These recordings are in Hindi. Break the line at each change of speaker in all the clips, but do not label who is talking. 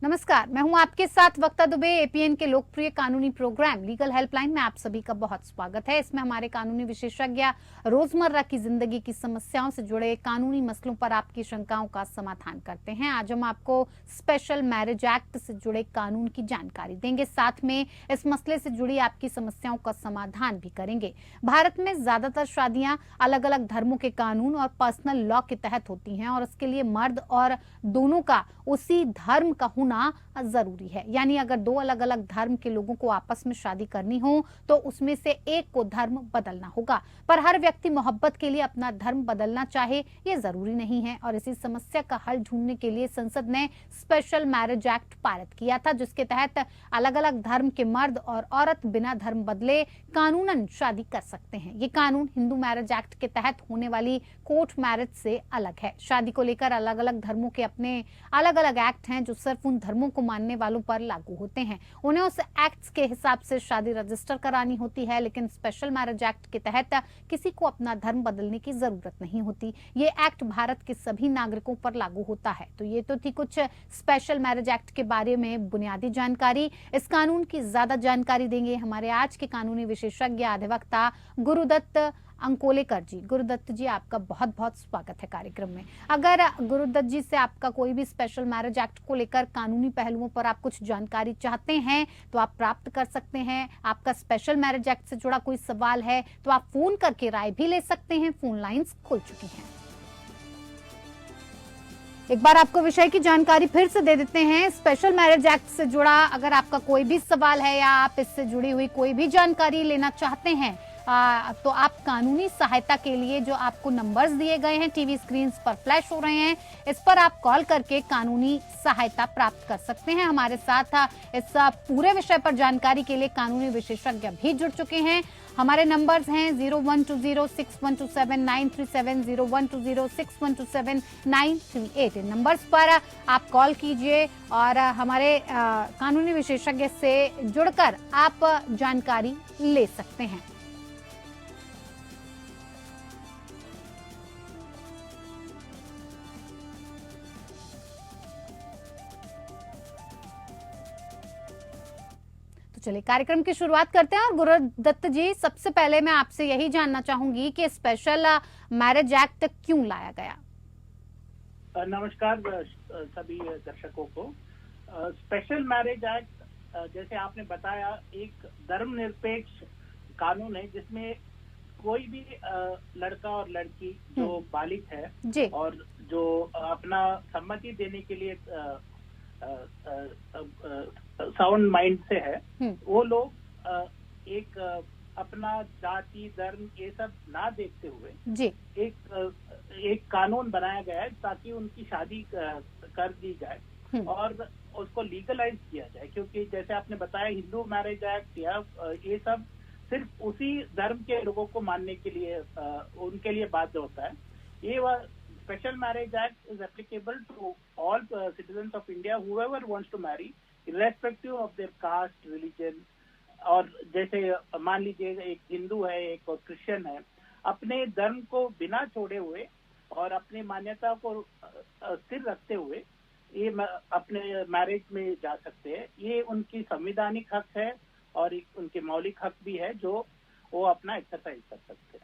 नमस्कार, मैं हूं आपके साथ वक्ता दुबे। एपीएन के लोकप्रिय कानूनी प्रोग्राम लीगल हेल्पलाइन में आप सभी का बहुत स्वागत है। इसमें हमारे कानूनी विशेषज्ञ रोजमर्रा की जिंदगी की समस्याओं से जुड़े कानूनी मसलों पर आपकी शंकाओं का समाधान करते हैं। आज हम आपको स्पेशल मैरिज एक्ट से जुड़े कानून की जानकारी देंगे, साथ में इस मसले से जुड़ी आपकी समस्याओं का समाधान भी करेंगे। भारत में ज्यादातर शादियां अलग अलग धर्मों के कानून और पर्सनल लॉ के तहत होती हैं और इसके लिए मर्द और दोनों का उसी धर्म का होना जरूरी है। यानी अगर दो अलग अलग धर्म के लोगों को आपस में शादी करनी हो तो उसमें से एक को धर्म बदलना होगा, पर हर व्यक्ति मोहब्बत के लिए अपना धर्म बदलना चाहे ये जरूरी नहीं है। और इसी समस्या का हल ढूंढने के लिए संसद ने स्पेशल मैरिज एक्ट पारित किया था, जिसके तहत अलग अलग धर्म के मर्द और औरत बिना धर्म बदले कानूनन शादी कर सकते हैं। ये कानून हिंदू मैरिज एक्ट के तहत होने वाली कोर्ट मैरिज से अलग है। शादी को लेकर अलग अलग धर्मों के अपने अलग अलग एक्ट हैं जो सिर्फ उन धर्मों को मानने वालों पर लागू होते हैं। उन्हें उस एक्ट के हिसाब से शादी रजिस्टर करानी होती है, लेकिन स्पेशल मैरिज एक्ट के तहत किसी को अपना धर्म बदलने की जरूरत नहीं होती। ये एक्ट भारत के सभी नागरिकों पर लागू होता है। तो ये तो थी कुछ स्पेशल मैरिज एक्ट के बारे में बुनियादी जानकारी। इस कानून की ज्यादा जानकारी देंगे हमारे आज के कानूनी विशेषज्ञ अधिवक्ता गुरुदत्त अंकोलेकर जी। गुरुदत्त जी, आपका बहुत बहुत स्वागत है कार्यक्रम में। अगर गुरुदत्त जी से आपका कोई भी स्पेशल मैरिज एक्ट को लेकर कानूनी पहलुओं पर आप कुछ जानकारी चाहते हैं तो आप प्राप्त कर सकते हैं। आपका स्पेशल मैरिज एक्ट से जुड़ा कोई सवाल है तो आप फोन करके राय भी ले सकते हैं। फोन लाइंस खुल चुकी हैं। एक बार आपको विषय की जानकारी फिर से दे देते हैं। स्पेशल मैरिज एक्ट से जुड़ा अगर आपका कोई भी सवाल है या आप इससे जुड़ी हुई कोई भी जानकारी लेना चाहते हैं तो आप कानूनी सहायता के लिए जो आपको नंबर्स दिए गए हैं टीवी स्क्रीन पर फ्लैश हो रहे हैं, इस पर आप कॉल करके कानूनी सहायता प्राप्त कर सकते हैं। हमारे साथ इस पूरे विषय पर जानकारी के लिए कानूनी विशेषज्ञ भी जुड़ चुके हैं। हमारे नंबर्स हैं 012061279370, 012061279338। इन नंबर्स पर आप कॉल कीजिए और हमारे कानूनी विशेषज्ञ से जुड़कर आप जानकारी ले सकते हैं। तो चलिए कार्यक्रम की शुरुआत करते हैं। और गुरुदत्त जी, सबसे पहले मैं आपसे यही जानना चाहूंगी कि स्पेशल मैरिज एक्ट क्यों लाया गया।
नमस्कार सभी दर्शकों को। स्पेशल मैरिज एक्ट जैसे आपने बताया एक धर्मनिरपेक्ष कानून है जिसमें कोई भी लड़का और लड़की जो बालिग है और जो अपना सम्मति देने के लिए साउंड माइंड से है, वो लोग एक अपना जाति धर्म ये सब ना देखते हुए एक कानून बनाया गया है ताकि उनकी शादी कर दी जाए और उसको लीगलाइज किया जाए। क्योंकि जैसे आपने बताया हिंदू मैरिज एक्ट या ये सब सिर्फ उसी धर्म के लोगों को मानने के लिए उनके लिए बाध्य होता है। ये Special Marriage Act is applicable to all citizens of India, whoever wants to marry, irrespective of their caste, religion। और जैसे मान लीजिए एक हिंदू है, एक क्रिश्चियन है, अपने धर्म को बिना छोड़े हुए और अपनी मान्यता को स्थिर रखते हुए ये अपने मैरिज में जा सकते हैं। ये उनकी संवैधानिक हक है और उनके मौलिक हक भी है जो वो अपना एक्सरसाइज कर सकते हैं।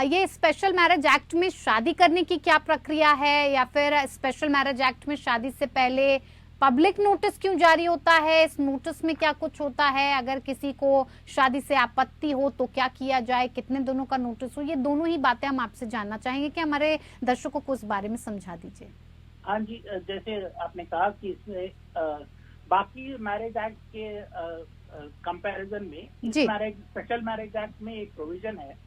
ये स्पेशल मैरिज एक्ट में शादी करने की क्या प्रक्रिया है, या फिर स्पेशल मैरिज एक्ट में शादी से पहले पब्लिक नोटिस क्यों जारी होता है? इस नोटिस में क्या कुछ होता है? अगर किसी को शादी से आपत्ति हो तो क्या किया जाए? कितने दिनों का नोटिस हो? ये दोनों ही बातें हम आपसे जानना चाहेंगे कि हमारे दर्शकों को इस बारे में समझा दीजिए।
हाँ जी, जैसे आपने कहा कि इसमें बाकी मैरिज एक्ट के कंपैरिजन में स्पेशल मैरिज एक्ट में एक प्रोविजन है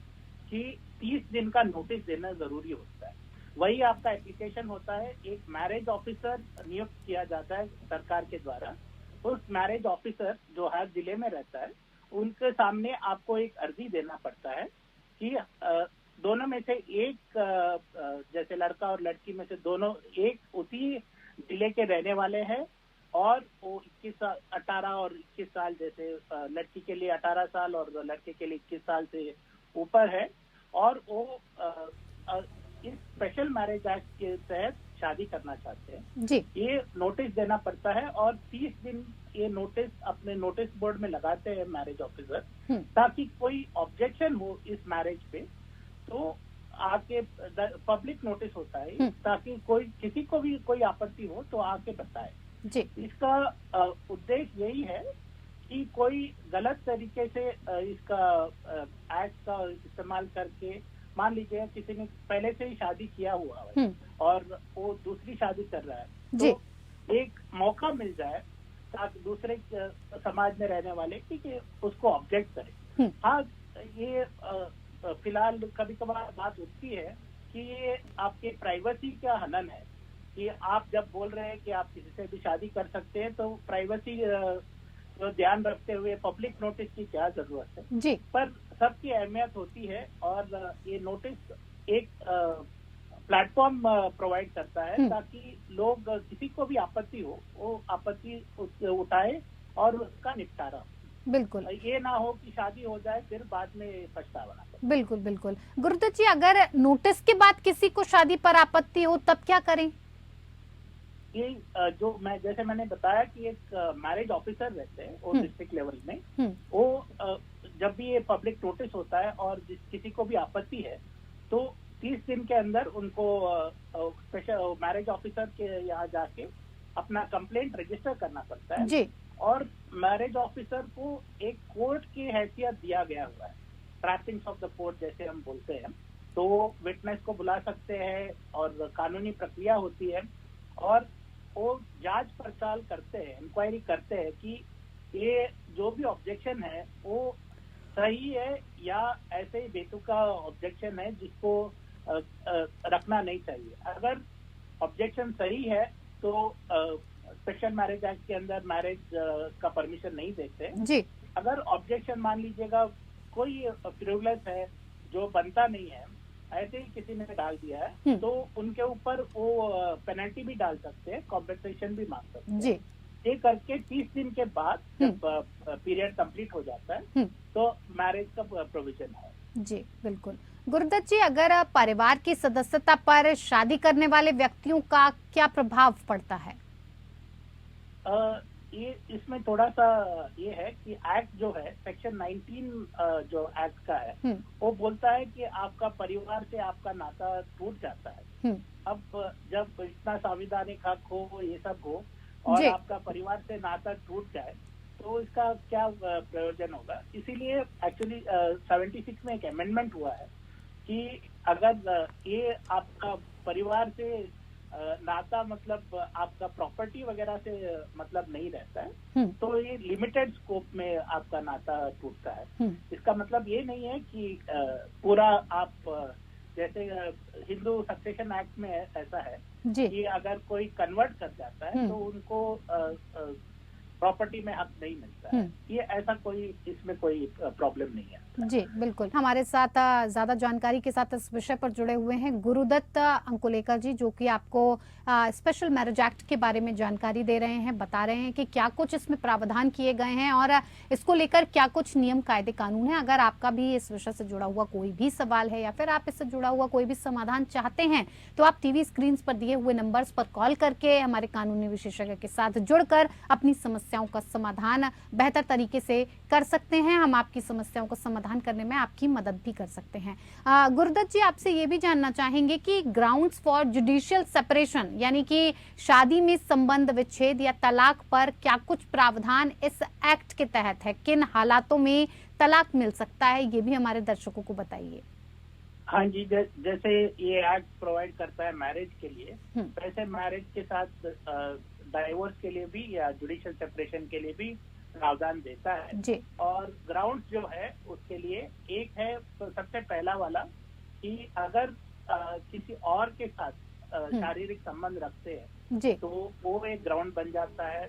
कि 30 दिन का नोटिस देना जरूरी होता है। वही आपका एप्लीकेशन होता है। एक मैरिज ऑफिसर नियुक्त किया जाता है सरकार के द्वारा। उस मैरिज ऑफिसर जो हर जिले में रहता है, उनके सामने आपको एक अर्जी देना पड़ता है कि दोनों में से एक, जैसे लड़का और लड़की में से दोनों एक उसी जिले के रहने वाले हैं और वो 18 और 21 साल, जैसे लड़की के लिए 18 साल और लड़के के लिए 21 साल से ऊपर है, और वो इस स्पेशल मैरिज एक्ट के तहत शादी करना चाहते हैं
जी।
ये नोटिस देना पड़ता है और 30 दिन ये नोटिस अपने नोटिस बोर्ड में लगाते हैं मैरिज ऑफिसर, ताकि कोई ऑब्जेक्शन हो इस मैरिज पे तो आके पब्लिक नोटिस होता है, ताकि कोई किसी को भी कोई आपत्ति हो तो आके बताए
जी।
इसका उद्देश्य यही है कि कोई गलत तरीके से इसका एक्ट का इस्तेमाल करके, मान लीजिए किसी ने पहले से ही शादी किया हुआ है और वो दूसरी शादी कर रहा है तो एक मौका मिल जाए ताकि दूसरे समाज में रहने वाले कि उसको ऑब्जेक्ट करें। हाँ, ये फिलहाल कभी कभार बात उठती है कि ये आपके प्राइवेसी का हनन है कि आप जब बोल रहे हैं कि आप किसी से भी शादी कर सकते हैं तो प्राइवेसी तो ध्यान रखते हुए पब्लिक नोटिस की क्या जरूरत है
जी। पर
सबकी अहमियत होती है और ये नोटिस एक प्लेटफॉर्म प्रोवाइड करता है ताकि लोग किसी को भी आपत्ति हो वो आपत्ति उठाए और उसका निपटारा।
बिल्कुल,
ये ना हो कि शादी हो जाए फिर बाद में पछतावा ना हो।
बिल्कुल बिल्कुल। गुरुदत्त जी, अगर नोटिस के बाद किसी को शादी पर आपत्ति हो तब क्या करें?
ये जो जैसे मैंने बताया कि एक मैरिज ऑफिसर रहते हैं वो डिस्ट्रिक्ट लेवल में, वो जब भी ये पब्लिक नोटिस होता है और किसी को भी आपत्ति है तो 30 दिन के अंदर उनको स्पेशल मैरिज ऑफिसर के यहाँ जाके अपना कंप्लेंट रजिस्टर करना पड़ता है
जी।
और मैरिज ऑफिसर को एक कोर्ट की हैसियत दिया गया हुआ है, ट्रैपिंग्स ऑफ द कोर्ट जैसे हम बोलते हैं, तो विटनेस को बुला सकते हैं और कानूनी प्रक्रिया होती है और वो जांच पड़ताल करते हैं, इंक्वायरी करते हैं कि ये जो भी ऑब्जेक्शन है वो सही है या ऐसे ही बेतुका ऑब्जेक्शन है जिसको रखना नहीं चाहिए। अगर ऑब्जेक्शन सही है तो स्पेशल मैरिज एक्ट के अंदर मैरिज का परमिशन नहीं देते जी। अगर ऑब्जेक्शन मान लीजिएगा कोई फ्रिवलेस है जो बनता नहीं है, ऐसे ही किसी ने डाल दिया है तो उनके ऊपर वो पेनल्टी भी डाल सकते हैं, कॉम्पेंसेशन भी मांग सकते हैं जी। ये करके 30 दिन के बाद जब पीरियड कंप्लीट हो जाता है तो मैरिज का प्रोविजन है
जी। बिल्कुल। गुरुदत्त जी, अगर परिवार की सदस्यता पर शादी करने वाले व्यक्तियों का क्या प्रभाव पड़ता है?
ये इसमें थोड़ा सा ये है कि एक्ट जो है सेक्शन 19 जो एक्ट का है वो बोलता है कि आपका परिवार से आपका नाता टूट जाता है। अब जब इतना संवैधानिक हक हो, ये सब हो और आपका परिवार से नाता टूट जाए तो इसका क्या प्रयोजन होगा। इसीलिए एक्चुअली 76 में एक अमेंडमेंट हुआ है कि अगर ये आपका परिवार से नाता मतलब आपका प्रॉपर्टी वगैरह से मतलब नहीं रहता है तो ये लिमिटेड स्कोप में आपका नाता टूटता है। इसका मतलब ये नहीं है कि पूरा आप जैसे हिंदू सक्सेशन एक्ट में ऐसा है कि अगर कोई कन्वर्ट कर जाता है तो उनको प्रॉपर्टी में हक नहीं मिलता है। ये ऐसा कोई इसमें कोई प्रॉब्लम नहीं है
जी। बिल्कुल, हमारे साथ ज्यादा जानकारी के साथ इस विषय पर जुड़े हुए हैं गुरुदत्त अंकुलेकर जी, जो कि आपको स्पेशल मैरिज एक्ट के बारे में जानकारी दे रहे हैं, बता रहे हैं कि क्या कुछ इसमें प्रावधान किए गए हैं और इसको लेकर क्या कुछ नियम कायदे कानून है। अगर आपका भी इस विषय से जुड़ा हुआ कोई भी सवाल है या फिर आप इससे जुड़ा हुआ कोई भी समाधान चाहते हैं तो आप टीवी स्क्रीन पर दिए हुए नंबर्स पर कॉल करके हमारे कानूनी विशेषज्ञ के साथ जुड़कर अपनी समस्याओं का समाधान बेहतर तरीके से कर सकते हैं। हम आपकी समस्याओं का समाधान करने में आपकी मदद भी कर सकते हैं। गुरुदत्त जी, आपसे ये भी जानना चाहेंगे कि ग्राउंड्स फॉर जुडिशियल सेपरेशन यानी कि शादी में संबंध विच्छेद या तलाक पर क्या कुछ प्रावधान इस एक्ट के तहत है, किन हालातों में तलाक मिल सकता है, ये भी हमारे दर्शकों को बताइए।
हाँ जी, जैसे ये एक्ट प्रोवाइड करता है मैरिज के लिए, वैसे मैरिज के साथ डाइवोर्स के लिए भी या जुडिशियल सेपरेशन के लिए भी प्रावधान देता है जी। और ग्राउंड्स जो है उसके लिए एक है तो सबसे पहला वाला कि अगर किसी और के साथ शारीरिक संबंध रखते हैं जी। तो वो एक ग्राउंड बन जाता है,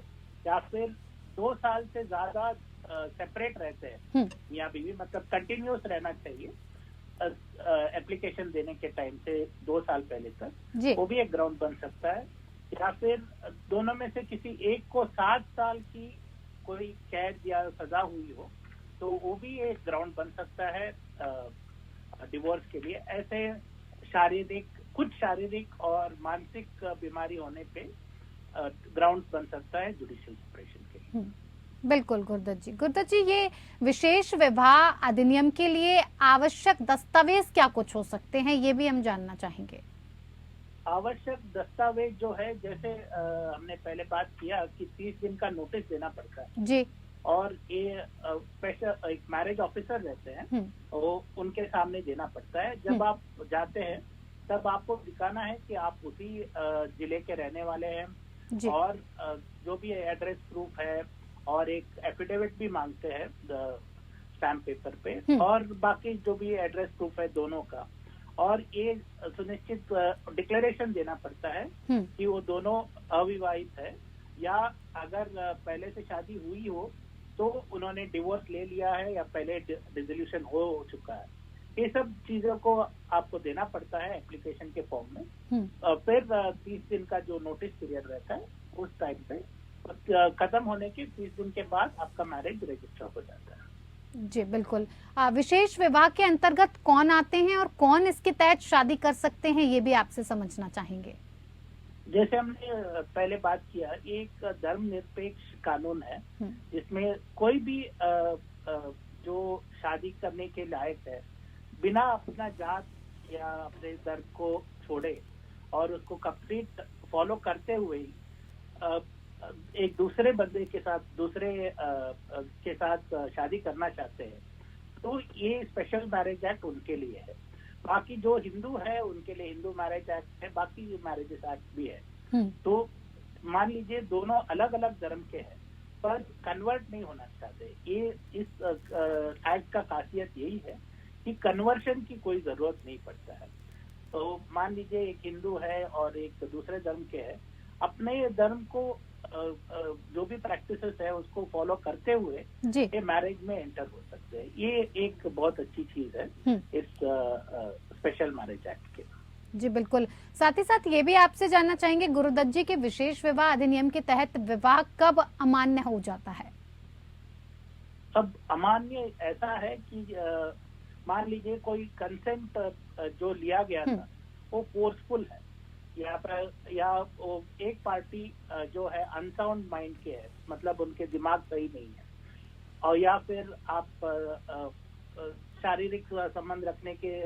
या फिर 2 साल से ज्यादा सेपरेट रहते हैं मियां बीवी, मतलब कंटिन्यूस रहना चाहिए एप्लीकेशन देने के टाइम से 2 साल पहले तक, वो भी एक ग्राउंड बन सकता है। या फिर दोनों में से किसी एक को 7 साल की कोई कैद या सजा हुई हो तो वो भी एक ग्राउंड बन सकता है डिवोर्स के लिए। ऐसे शारीरिक कुछ शारीरिक और मानसिक बीमारी होने पे ग्राउंड बन सकता है जुडिशियल सेपरेशन के लिए।
बिल्कुल गुरुदत्त जी, ये विशेष विवाह अधिनियम के लिए आवश्यक दस्तावेज क्या कुछ हो सकते हैं, ये भी हम जानना चाहेंगे।
आवश्यक दस्तावेज जो है, जैसे हमने पहले बात किया कि 30 दिन का नोटिस देना पड़ता है
जी।
और ये स्पेशल एक मैरिज ऑफिसर रहते हैं, वो उनके सामने देना पड़ता है। जब आप जाते हैं तब आपको दिखाना है कि आप उसी जिले के रहने वाले हैं
जी।
और जो भी एड्रेस प्रूफ है और एक एफिडेविट भी मांगते हैं स्टैम्प पेपर पे, और बाकी जो भी एड्रेस प्रूफ है दोनों का, और ये सुनिश्चित डिक्लेरेशन देना पड़ता है कि वो दोनों अविवाहित है, या अगर पहले से शादी हुई हो तो उन्होंने डिवोर्स ले लिया है या पहले डिसोल्यूशन हो चुका है। ये सब चीजों को आपको देना पड़ता है एप्लीकेशन के फॉर्म में। फिर 30 दिन का जो नोटिस पीरियड रहता है उस टाइम पे खत्म होने के 30 दिन के बाद आपका मैरिज रजिस्टर हो जाता है।
जी बिल्कुल। विशेष विवाह के अंतर्गत कौन आते हैं और कौन इसके तहत शादी कर सकते हैं, ये भी आपसे समझना चाहेंगे।
जैसे हमने पहले बात किया, एक धर्मनिरपेक्ष कानून है जिसमें कोई भी जो शादी करने के लायक है, बिना अपना जात या अपने धर्म को छोड़े और उसको कंप्लीट फॉलो करते हुए एक दूसरे बंदे के साथ के साथ शादी करना चाहते हैं, तो ये स्पेशल मैरिज एक्ट उनके लिए है। बाकी जो हिंदू है उनके लिए हिंदू मैरिज एक्ट है, बाकी मैरिजेस एक्ट भी है। तो मान लीजिए दोनों अलग अलग धर्म के हैं पर कन्वर्ट नहीं होना चाहते, ये इस एक्ट का खासियत यही है कि कन्वर्शन की कोई जरूरत नहीं पड़ता है। तो मान लीजिए एक हिंदू है और एक दूसरे धर्म के है, अपने धर्म को जो भी प्रैक्टिसेस है उसको फॉलो करते हुए ये मैरिज में एंटर हो सकते हैं। ये एक बहुत अच्छी चीज है इस स्पेशल मैरिज एक्ट के।
जी बिल्कुल। साथ ही साथ ये भी आपसे जानना चाहेंगे गुरुदत्त जी के विशेष विवाह अधिनियम के तहत विवाह कब अमान्य हो जाता है?
अब अमान्य ऐसा है कि मान लीजिए कोई कंसेंट जो लिया गया था वो फोर्सफुल है, या वो एक पार्टी जो है अनसाउंड माइंड के है, मतलब उनके दिमाग सही नहीं है, और या फिर आप शारीरिक संबंध रखने के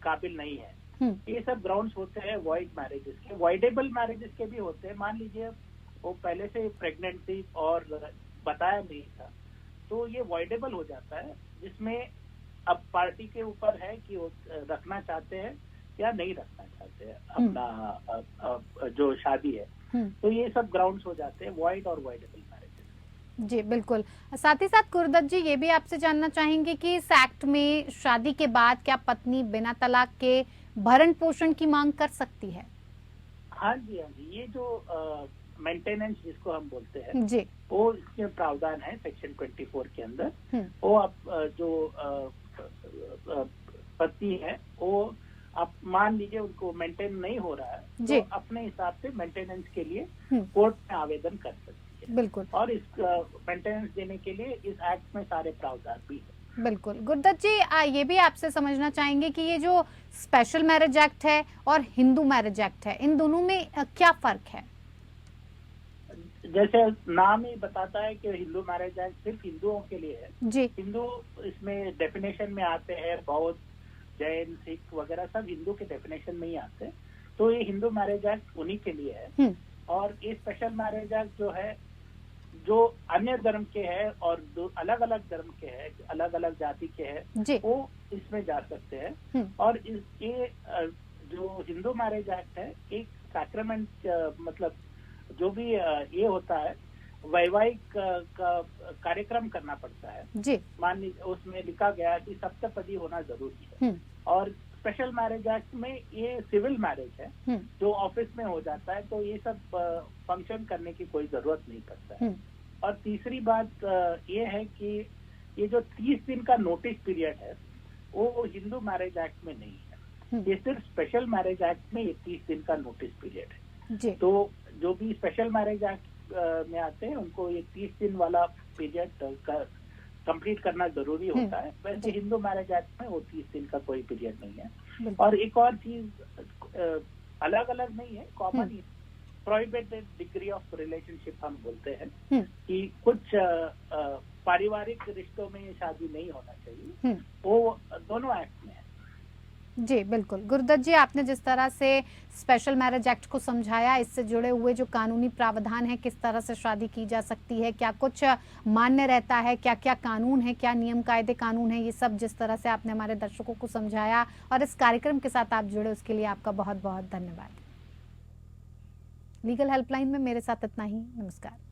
काबिल नहीं है, ये सब ग्राउंड्स होते हैं वॉइड मैरिजेस के। वॉइडेबल मैरिजेस के भी होते हैं। मान लीजिए वो पहले से प्रेग्नेंट थी और बताया नहीं था, तो ये वॉइडेबल हो जाता है, जिसमें अब पार्टी के ऊपर है कि वो रखना चाहते हैं या नहीं रखना चाहते हैं अपना जो शादी है। तो ये सब ग्राउंड्स हो जाते हैं वॉइड और वॉइडेबल मैरिजेस।
जी बिल्कुल। साथ ही साथ गुरुदत्त जी ये भी आपसे जानना चाहेंगे कि इस एक्ट में शादी के बाद क्या पत्नी बिना तलाक के भरण पोषण की मांग कर सकती है?
हाँ जी, ये जो मेंटेनेंस जिसको हम बोलते हैं
जी,
वो इसमें प्रावधान है सेक्शन 24 के अंदर। वो आप जो पत्नी है वो आप मान लीजिए उनको मेंटेन नहीं हो रहा है तो अपने हिसाब से मेंटेनेंस के लिए कोर्ट में आवेदन कर सकती है।
बिल्कुल।
और इस मेंटेनेंस देने के लिए इस एक्ट में सारे प्रावधान भी है।
बिल्कुल। गुरुदत्त जी ये भी आपसे समझना चाहेंगे कि ये जो स्पेशल मैरिज एक्ट है और हिंदू मैरिज एक्ट है, इन दोनों में क्या फर्क है?
जैसे नाम ही बताता है कि हिंदू मैरिज एक्ट सिर्फ हिंदुओं के लिए है।
जी।
हिंदू इसमें डेफिनेशन में आते हैं, बौद्ध, जैन, सिख वगैरह सब हिंदू के डेफिनेशन में ही आते हैं, तो ये हिंदू मैरिज एक्ट उन्हीं के लिए है। और ये स्पेशल मैरिज एक्ट जो है, जो अन्य धर्म के हैं और अलग अलग धर्म के हैं, अलग अलग जाति के हैं, वो इसमें जा सकते हैं। और ये जो हिंदू मैरिज एक्ट है एक सैक्रामेंट, मतलब जो भी ये होता है वैवाहिक कार्यक्रम करना पड़ता है। मान लीजिए उसमें लिखा गया कि सप्तपदी होना जरूरी है। और स्पेशल मैरिज एक्ट में ये सिविल मैरिज है जो ऑफिस में हो जाता है, तो ये सब फंक्शन करने की कोई जरूरत नहीं पड़ता है। और तीसरी बात ये है कि ये जो 30 दिन का नोटिस पीरियड है वो हिंदू मैरिज एक्ट में नहीं है, ये सिर्फ स्पेशल मैरिज एक्ट में ये 30 दिन का नोटिस पीरियड है। तो जो भी स्पेशल मैरिज एक्ट में आते हैं उनको ये 30 दिन वाला पीरियड कंप्लीट करना जरूरी होता है। वैसे हिंदू मैरिज एक्ट में वो 30 दिन का कोई पीरियड नहीं है। और एक और चीज अलग अलग नहीं है, common he. Prohibited degree of relationship हम बोलते हैं कि कुछ पारिवारिक रिश्तों में शादी नहीं होना चाहिए, वो दोनों एक्ट में है।
जी बिल्कुल। गुरुदत्त जी, आपने जिस तरह से स्पेशल मैरिज एक्ट को समझाया, इससे जुड़े हुए जो कानूनी प्रावधान है, किस तरह से शादी की जा सकती है, क्या कुछ मान्य रहता है, क्या क्या कानून है, क्या नियम कायदे कानून है, ये सब जिस तरह से आपने हमारे दर्शकों को समझाया और इस कार्यक्रम के साथ आप जुड़े, उसके लिए आपका बहुत बहुत धन्यवाद। लीगल हेल्पलाइन में मेरे साथ इतना ही। नमस्कार।